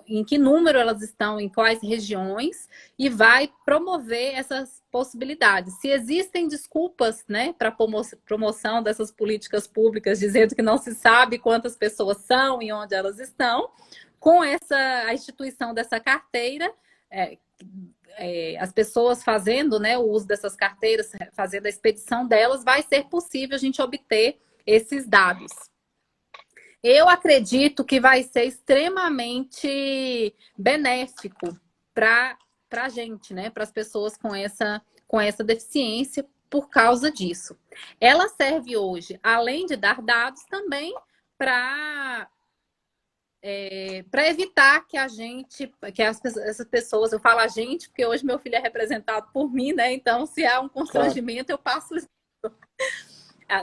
em que número elas estão, em quais regiões, e vai promover essas possibilidades. Se existem desculpas, né, para promoção dessas políticas públicas, dizendo que não se sabe quantas pessoas são e onde elas estão, com a instituição dessa carteira, as pessoas fazendo, né, o uso dessas carteiras, fazendo a expedição delas, vai ser possível a gente obter esses dados. Eu acredito que vai ser extremamente benéfico para a gente, né, para as pessoas com essa deficiência por causa disso. Ela serve hoje, além de dar dados, também para evitar que essas pessoas, eu falo a gente, porque hoje meu filho é representado por mim, né? Então, se há um constrangimento, claro, eu passo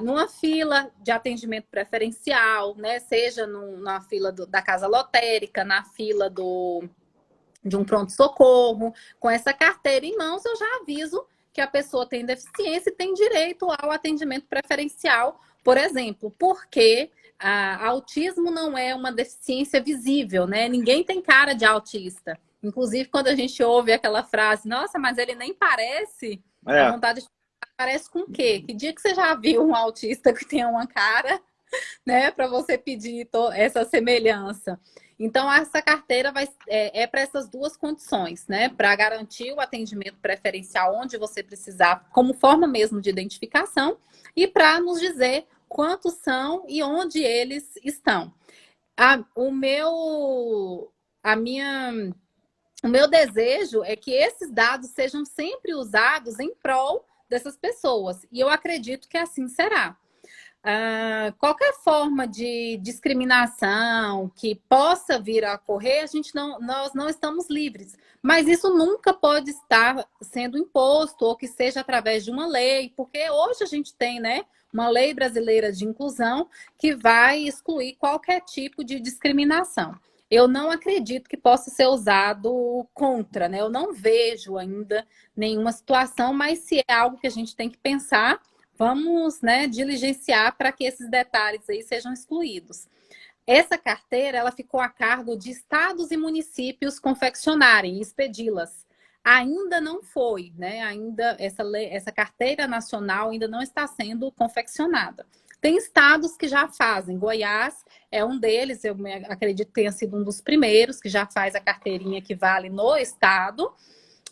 numa fila de atendimento preferencial, né? Seja na fila da casa lotérica, na fila de um pronto-socorro. Com essa carteira em mãos, eu já aviso que a pessoa tem deficiência e tem direito ao atendimento preferencial, por exemplo, porque autismo não é uma deficiência visível, né? Ninguém tem cara de autista. Inclusive, quando a gente ouve aquela frase, nossa, mas ele nem parece, a vontade de parece com o quê? Que dia que você já viu um autista que tenha uma cara, né, para você pedir essa semelhança? Então, essa carteira é para essas duas condições, né? Para garantir o atendimento preferencial onde você precisar, como forma mesmo de identificação, e para nos dizer quantos são e onde eles estão. O meu desejo é que esses dados sejam sempre usados em prol dessas pessoas. E eu acredito que assim será. Qualquer forma de discriminação que possa vir a ocorrer, nós não estamos livres. Mas isso nunca pode estar sendo imposto ou que seja através de uma lei, porque hoje a gente tem, né, uma lei brasileira de inclusão que vai excluir qualquer tipo de discriminação. Eu não acredito que possa ser usado contra, né? Eu não vejo ainda nenhuma situação, mas se é algo que a gente tem que pensar, vamos, né, diligenciar para que esses detalhes aí sejam excluídos. Essa carteira, ela ficou a cargo de estados e municípios confeccionarem e expedi-las. Ainda não foi, né? Ainda essa carteira nacional ainda não está sendo confeccionada. Tem estados que já fazem. Goiás é um deles, eu acredito que tenha sido um dos primeiros que já faz a carteirinha que vale no estado.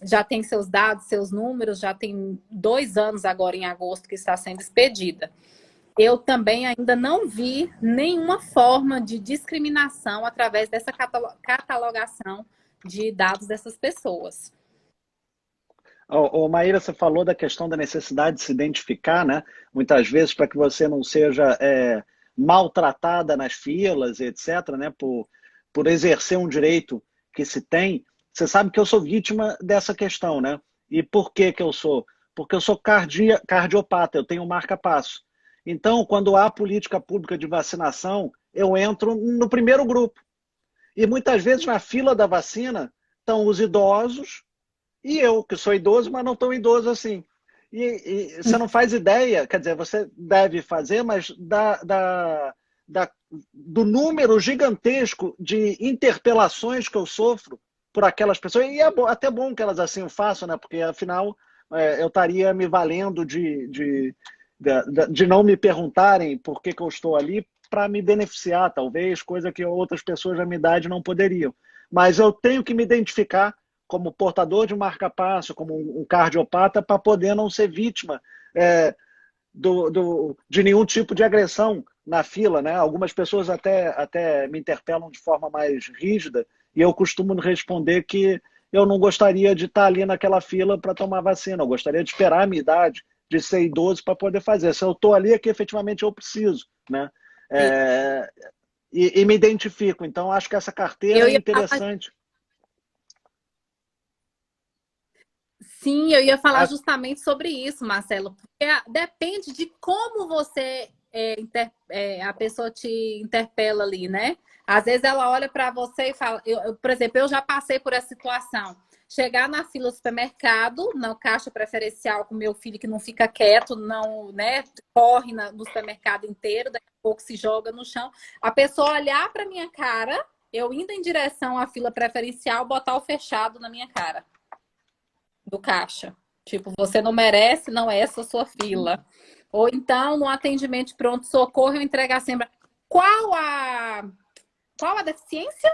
já tem seus dados, seus números, já tem 2 anos agora em agosto que está sendo expedida. Eu também ainda não vi nenhuma forma de discriminação através dessa catalogação de dados dessas pessoas. Maíra, você falou da questão da necessidade de se identificar, né? Muitas vezes para que você não seja maltratada nas filas, etc., né? Por exercer um direito que se tem. Você sabe que eu sou vítima dessa questão, né? E por que que eu sou? Porque eu sou cardiopata, eu tenho marca-passo. Então, quando há política pública de vacinação, eu entro no primeiro grupo. E muitas vezes na fila da vacina estão os idosos e eu, que sou idoso, mas não tão idoso assim. E você não faz ideia, quer dizer, você deve fazer, mas do número gigantesco de interpelações que eu sofro por aquelas pessoas, e é até bom que elas assim o façam, né? Porque afinal eu estaria me valendo de não me perguntarem por que que eu estou ali para me beneficiar, talvez, coisa que outras pessoas da minha idade não poderiam. Mas eu tenho que me identificar como portador de marca-passo, como um cardiopata, para poder não ser vítima de nenhum tipo de agressão na fila, né? Algumas pessoas até me interpelam de forma mais rígida e eu costumo responder que eu não gostaria de estar ali naquela fila para tomar vacina, eu gostaria de esperar a minha idade, de ser idoso para poder fazer. Se eu estou ali é que efetivamente eu preciso, né? É, e me identifico. Então, acho que essa carteira Eu é ia falar, interessante. sim, eu ia falar A- justamente sobre isso, Marcelo, porque depende de como você a pessoa te interpela ali, né? Às vezes ela olha para você e fala, por exemplo, eu já passei por essa situação. Chegar na fila do supermercado, na caixa preferencial com meu filho que não fica quieto, não, né, corre no supermercado inteiro, daqui a pouco se joga no chão. A pessoa olhar para minha cara, eu indo em direção à fila preferencial, botar o fechado na minha cara do caixa. Tipo, você não merece, não é essa a sua fila. Ou então, no atendimento de pronto-socorro, eu entregar sempre qual a, qual a deficiência?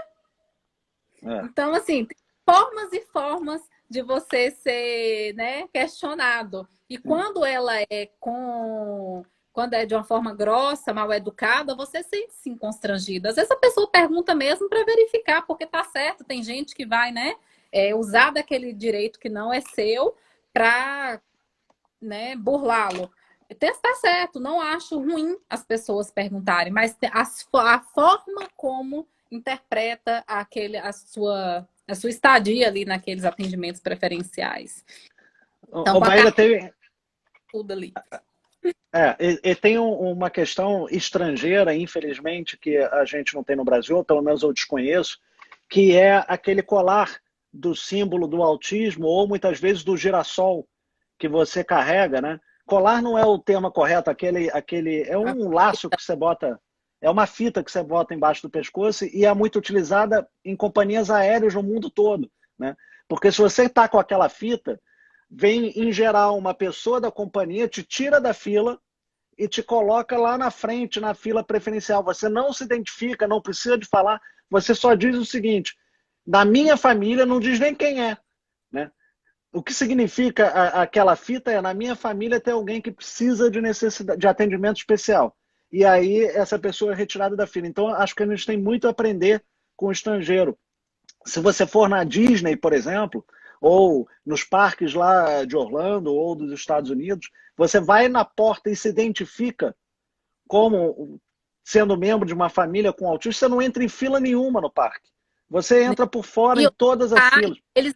é. Então, assim, tem formas e formas de você ser, né, questionado. E quando ela é quando é de uma forma grossa, mal educada, você sente-se constrangido. Às vezes a pessoa pergunta mesmo para verificar, porque tá certo, tem gente que vai, né, usar daquele direito que não é seu para, né, burlá-lo. Está certo, não acho ruim as pessoas perguntarem, mas a forma como interpreta a sua estadia ali naqueles atendimentos preferenciais. Então, O botar Maíra teve, tudo ali. e tem uma questão estrangeira, infelizmente, que a gente não tem no Brasil, ou pelo menos eu desconheço, que é aquele colar do símbolo do autismo, ou muitas vezes do girassol que você carrega, né? Colar não é o termo correto, aquele é um laço que você bota, é uma fita que você bota embaixo do pescoço e é muito utilizada em companhias aéreas no mundo todo, né? Porque se você está com aquela fita, vem em geral uma pessoa da companhia, te tira da fila e te coloca lá na frente, na fila preferencial. Você não se identifica, não precisa de falar, você só diz o seguinte: na minha família, não diz nem quem é, né? O que significa aquela fita é: na minha família tem alguém que precisa de necessidade de atendimento especial. E aí essa pessoa é retirada da fila. Então, acho que a gente tem muito a aprender com o estrangeiro. Se você for na Disney, por exemplo, ou nos parques lá de Orlando ou dos Estados Unidos, você vai na porta e se identifica como sendo membro de uma família com autismo, você não entra em fila nenhuma no parque. Você entra por fora E em todas as filas. eles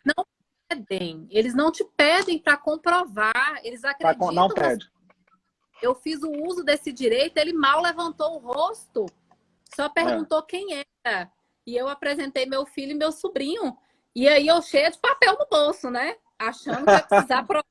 não te pedem para comprovar, eles Não acreditam. pede. Eu fiz o uso desse direito, ele mal levantou o rosto, só É. perguntou quem era. E eu apresentei meu filho e meu sobrinho. E aí eu cheia de papel no bolso, né? Achando que ia precisar provar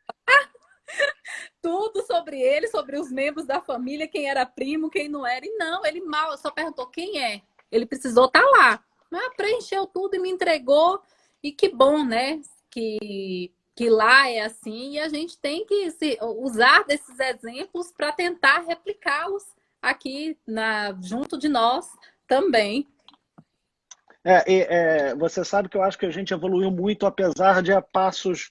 tudo sobre ele, sobre os membros da família, quem era primo, quem não era. E não, ele mal, só perguntou quem é. Ele precisou estar lá. Mas preencheu tudo e me entregou. E que bom, né? Que lá é assim. E a gente tem que usar desses exemplos para tentar replicá-los aqui junto de nós também. Você sabe que eu acho que a gente evoluiu muito, apesar de a passos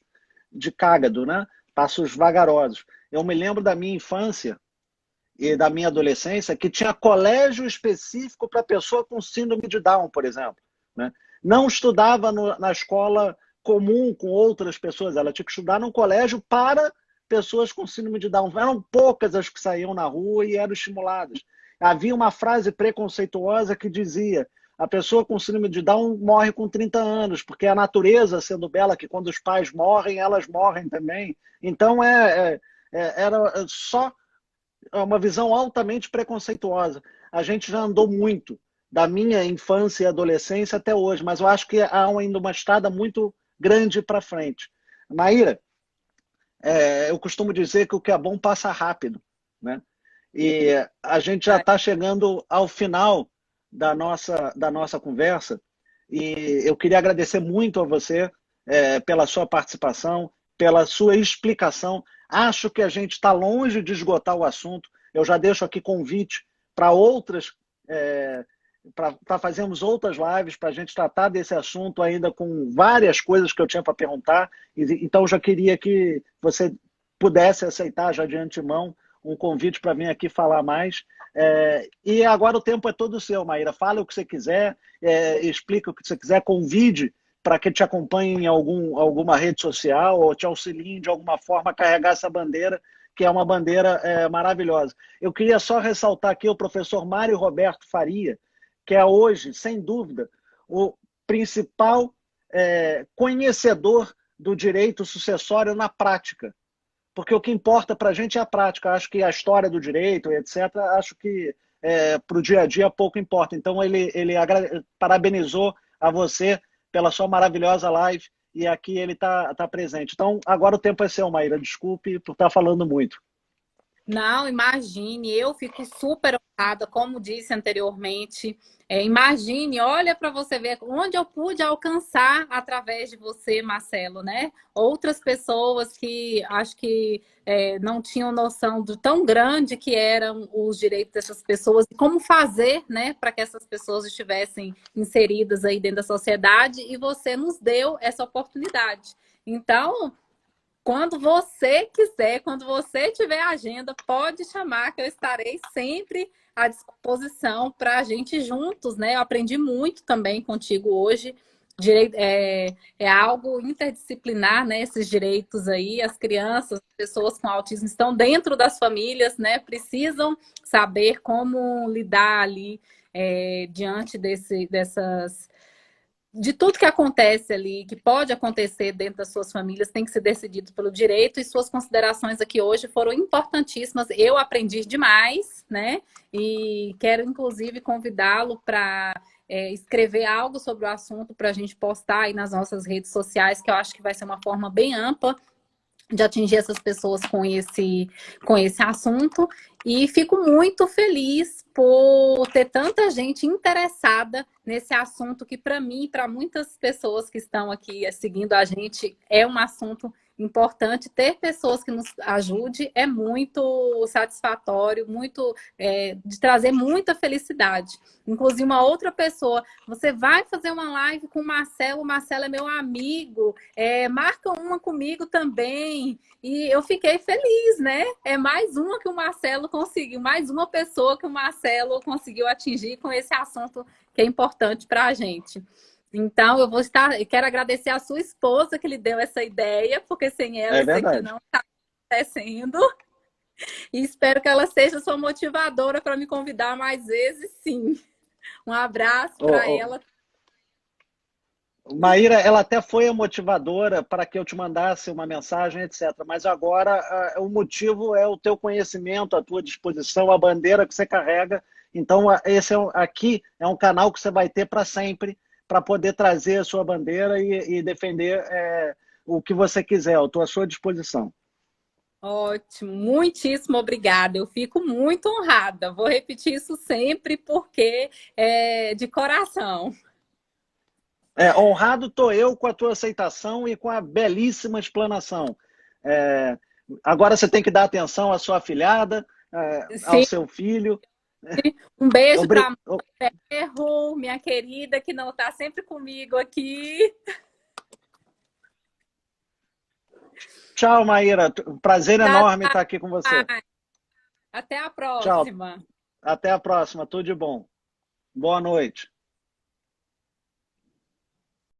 de cágado, né? Passos vagarosos. Eu me lembro da minha infância e da minha adolescência que tinha colégio específico para pessoa com síndrome de Down, por exemplo, né? Não estudava na escola comum com outras pessoas, ela tinha que estudar num colégio para pessoas com síndrome de Down. Eram poucas as que saíam na rua e eram estimuladas. Havia uma frase preconceituosa que dizia: a pessoa com síndrome de Down morre com 30 anos, porque a natureza, sendo bela, que quando os pais morrem, elas morrem também. Então, era só uma visão altamente preconceituosa. A gente já andou muito da minha infância e adolescência até hoje, mas eu acho que há ainda uma estrada muito grande para frente. Maíra, eu costumo dizer que o que é bom passa rápido, né? E a gente já está chegando ao final da nossa conversa e eu queria agradecer muito a você pela sua participação, pela sua explicação. Acho que a gente está longe de esgotar o assunto. Eu já deixo aqui convite para outras, para fazermos outras lives, para a gente tratar desse assunto ainda com várias coisas que eu tinha para perguntar. Então, eu já queria que você pudesse aceitar já de antemão um convite para vir aqui falar mais. E agora o tempo é todo seu, Maíra. Fale o que você quiser, explique o que você quiser, convide para que te acompanhe em alguma rede social ou te auxiliem de alguma forma a carregar essa bandeira, que é uma bandeira maravilhosa. Eu queria só ressaltar aqui o professor Mário Roberto Faria, que é hoje, sem dúvida, o principal conhecedor do direito sucessório na prática. Porque o que importa para a gente é a prática. Acho que a história do direito, etc., acho que para o dia a dia pouco importa. Então, ele parabenizou a você pela sua maravilhosa live e aqui ele tá presente. Então, agora o tempo é seu, Maíra. Desculpe por estar falando muito. Não, imagine, eu fico super honrada, como disse anteriormente. Imagine, olha para você ver onde eu pude alcançar através de você, Marcelo, né? Outras pessoas que acho que não tinham noção do tão grande que eram os direitos dessas pessoas e como fazer, né, para que essas pessoas estivessem inseridas aí dentro da sociedade, e você nos deu essa oportunidade. Então, quando você quiser, quando você tiver agenda, pode chamar, que eu estarei sempre à disposição para a gente juntos, né? Eu aprendi muito também contigo hoje. Direito, é algo interdisciplinar, né? Esses direitos aí, as crianças, as pessoas com autismo estão dentro das famílias, né? Precisam saber como lidar ali diante dessas de tudo que acontece ali, que pode acontecer dentro das suas famílias, tem que ser decidido pelo direito, e suas considerações aqui hoje foram importantíssimas. Eu aprendi demais, né? E quero, inclusive, convidá-lo para escrever algo sobre o assunto para a gente postar aí nas nossas redes sociais, que eu acho que vai ser uma forma bem ampla de atingir essas pessoas com esse assunto. E fico muito feliz por ter tanta gente interessada nesse assunto que, para mim e para muitas pessoas que estão aqui seguindo a gente, é um assunto importante. Ter pessoas que nos ajude é muito satisfatório, muito de trazer muita felicidade. Inclusive, uma outra pessoa, você vai fazer uma live com o Marcelo é meu amigo, marca uma comigo também. E eu fiquei feliz, né? É mais uma que o Marcelo conseguiu, mais uma pessoa que o Marcelo conseguiu atingir com esse assunto que é importante para a gente. Então, eu quero agradecer a sua esposa que lhe deu essa ideia, porque sem ela isso aqui não está acontecendo. E espero que ela seja sua motivadora para me convidar mais vezes, sim. Um abraço para ela. Maíra, ela até foi a motivadora para que eu te mandasse uma mensagem, etc. Mas agora o motivo é o teu conhecimento, a tua disposição, a bandeira que você carrega. Então, esse aqui é um canal que você vai ter para sempre, para poder trazer a sua bandeira e defender o que você quiser. Eu estou à sua disposição. Ótimo, muitíssimo obrigada. Eu fico muito honrada. Vou repetir isso sempre porque é de coração. Honrado estou eu com a tua aceitação e com a belíssima explanação. Agora você tem que dar atenção à sua afilhada, ao seu filho. Um beijo para a Ru, minha querida, que não está sempre comigo aqui. Tchau, Maíra. Um prazer Tchau, enorme estar aqui com você. até a Tchau. próxima. Até a próxima. Tudo de bom. Boa noite.